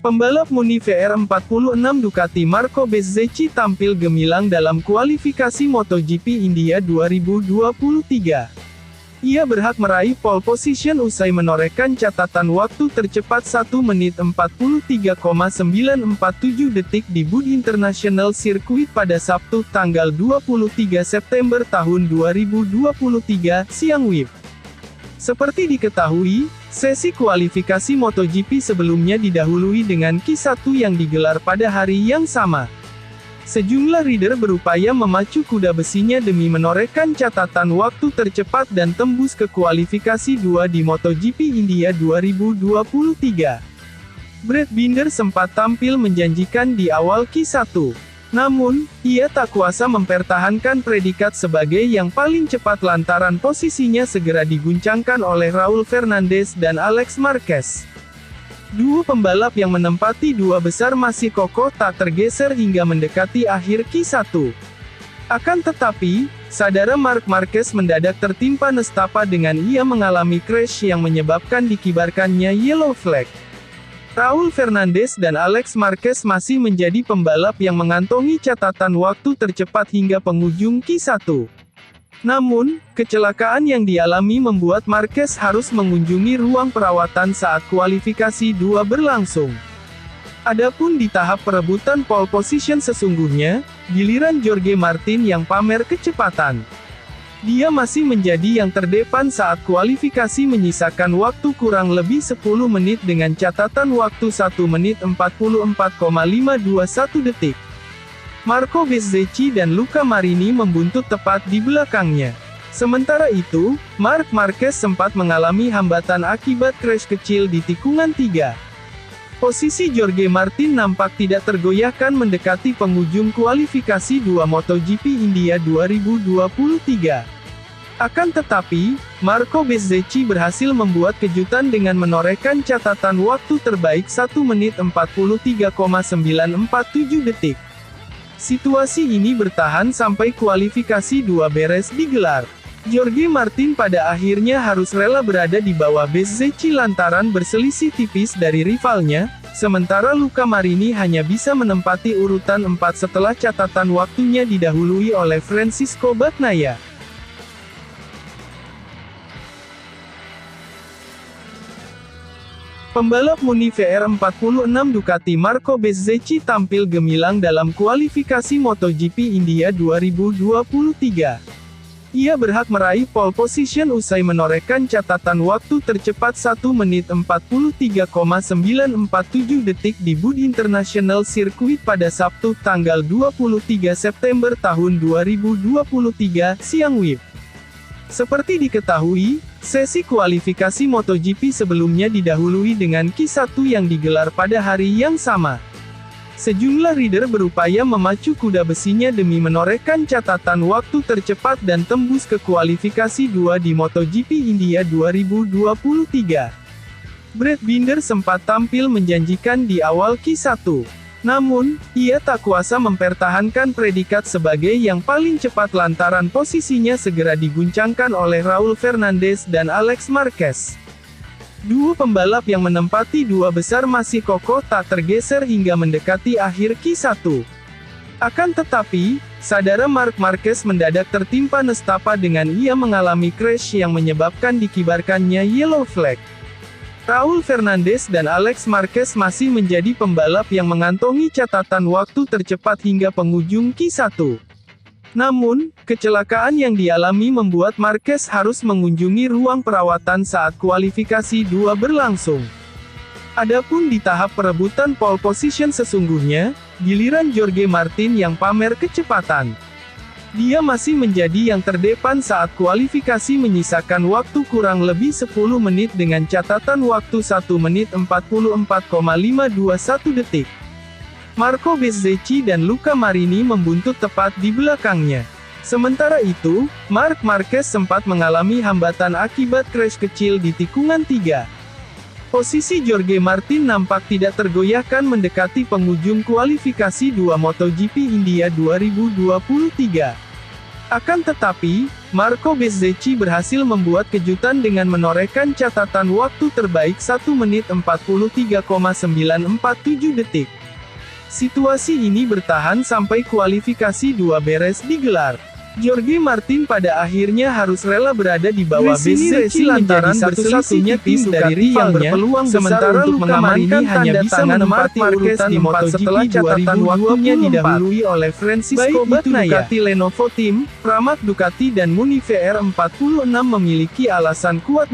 Pembalap Muni VR46 Ducati Marco Bezzecchi tampil gemilang dalam kualifikasi MotoGP India 2023. Ia berhak meraih pole position usai menorehkan catatan waktu tercepat 1 menit 43,947 detik di Bud International Circuit pada Sabtu tanggal 23 September tahun 2023, siang WIB. Seperti diketahui, sesi kualifikasi MotoGP sebelumnya didahului dengan Q1 yang digelar pada hari yang sama. Sejumlah rider berupaya memacu kuda besinya demi menorehkan catatan waktu tercepat dan tembus ke kualifikasi 2 di MotoGP India 2023. Brad Binder sempat tampil menjanjikan di awal Q1. Namun, ia tak kuasa mempertahankan predikat sebagai yang paling cepat lantaran posisinya segera diguncangkan oleh Raul Fernandez dan Alex Marquez. Duo pembalap yang menempati dua besar masih kokoh tak tergeser hingga mendekati akhir Q1. Akan tetapi, saudara Marc Marquez mendadak tertimpa nestapa dengan ia mengalami crash yang menyebabkan dikibarkannya yellow flag. Raul Fernandez dan Alex Marquez masih menjadi pembalap yang mengantongi catatan waktu tercepat hingga penghujung Q1. Namun, kecelakaan yang dialami membuat Marquez harus mengunjungi ruang perawatan saat kualifikasi 2 berlangsung. Adapun di tahap perebutan pole position sesungguhnya, giliran Jorge Martin yang pamer kecepatan. Dia masih menjadi yang terdepan saat kualifikasi menyisakan waktu kurang lebih 10 menit dengan catatan waktu 1 menit 44,521 detik. Marco Bezzecchi dan Luca Marini membuntut tepat di belakangnya. Sementara itu, Marc Marquez sempat mengalami hambatan akibat crash kecil di tikungan 3. Posisi Jorge Martin nampak tidak tergoyahkan mendekati penghujung kualifikasi 2 MotoGP India 2023. Akan tetapi, Marco Bezzecchi berhasil membuat kejutan dengan menorehkan catatan waktu terbaik 1 menit 43,947 detik. Situasi ini bertahan sampai kualifikasi 2 beres digelar. Jorge Martin pada akhirnya harus rela berada di bawah Bezzecchi lantaran berselisih tipis dari rivalnya, sementara Luca Marini hanya bisa menempati urutan 4 setelah catatan waktunya didahului oleh Francisco Bagnaia. Pembalap Muni VR46 Ducati Marco Bezzecchi tampil gemilang dalam kualifikasi MotoGP India 2023. Ia berhak meraih pole position usai menorehkan catatan waktu tercepat 1 menit 43,947 detik di Bud International Circuit pada Sabtu tanggal 23 September tahun 2023, siang WIB. Seperti diketahui, sesi kualifikasi MotoGP sebelumnya didahului dengan Q1 yang digelar pada hari yang sama. Sejumlah rider berupaya memacu kuda besinya demi menorehkan catatan waktu tercepat dan tembus ke kualifikasi 2 di MotoGP India 2023. Brad Binder sempat tampil menjanjikan di awal Q1. Namun, ia tak kuasa mempertahankan predikat sebagai yang paling cepat lantaran posisinya segera diguncangkan oleh Raul Fernandez dan Alex Marquez. Duo pembalap yang menempati dua besar masih kokoh tak tergeser hingga mendekati akhir Q1. Akan tetapi, saudara Marc Marquez mendadak tertimpa nestapa dengan ia mengalami crash yang menyebabkan dikibarkannya yellow flag. Raul Fernandez dan Alex Marquez masih menjadi pembalap yang mengantongi catatan waktu tercepat hingga penghujung Q1. Namun, kecelakaan yang dialami membuat Marquez harus mengunjungi ruang perawatan saat kualifikasi 2 berlangsung. Adapun di tahap perebutan pole position sesungguhnya, giliran Jorge Martin yang pamer kecepatan. Dia masih menjadi yang terdepan saat kualifikasi menyisakan waktu kurang lebih 10 menit dengan catatan waktu 1 menit 44,521 detik. Marco Bezzecchi dan Luca Marini membuntut tepat di belakangnya. Sementara itu, Marc Marquez sempat mengalami hambatan akibat crash kecil di tikungan 3. Posisi Jorge Martin nampak tidak tergoyahkan mendekati penghujung kualifikasi 2 MotoGP India 2023. Akan tetapi, Marco Bezzecchi berhasil membuat kejutan dengan menorehkan catatan waktu terbaik 1 menit 43,947 detik. Situasi ini bertahan sampai kualifikasi 2 beres digelar. Jorge Martin pada akhirnya harus rela berada di bawah Bezzecchi lantaran satu-satunya tim dari rivalnya, sementara untuk mengamankan hanya bisa menempati urutan 4 setelah catatan waktunya didahului oleh Francisco Bagnaia. Ducati Lenovo Team, Pramac Ducati dan Muni VR46 memiliki alasan kuat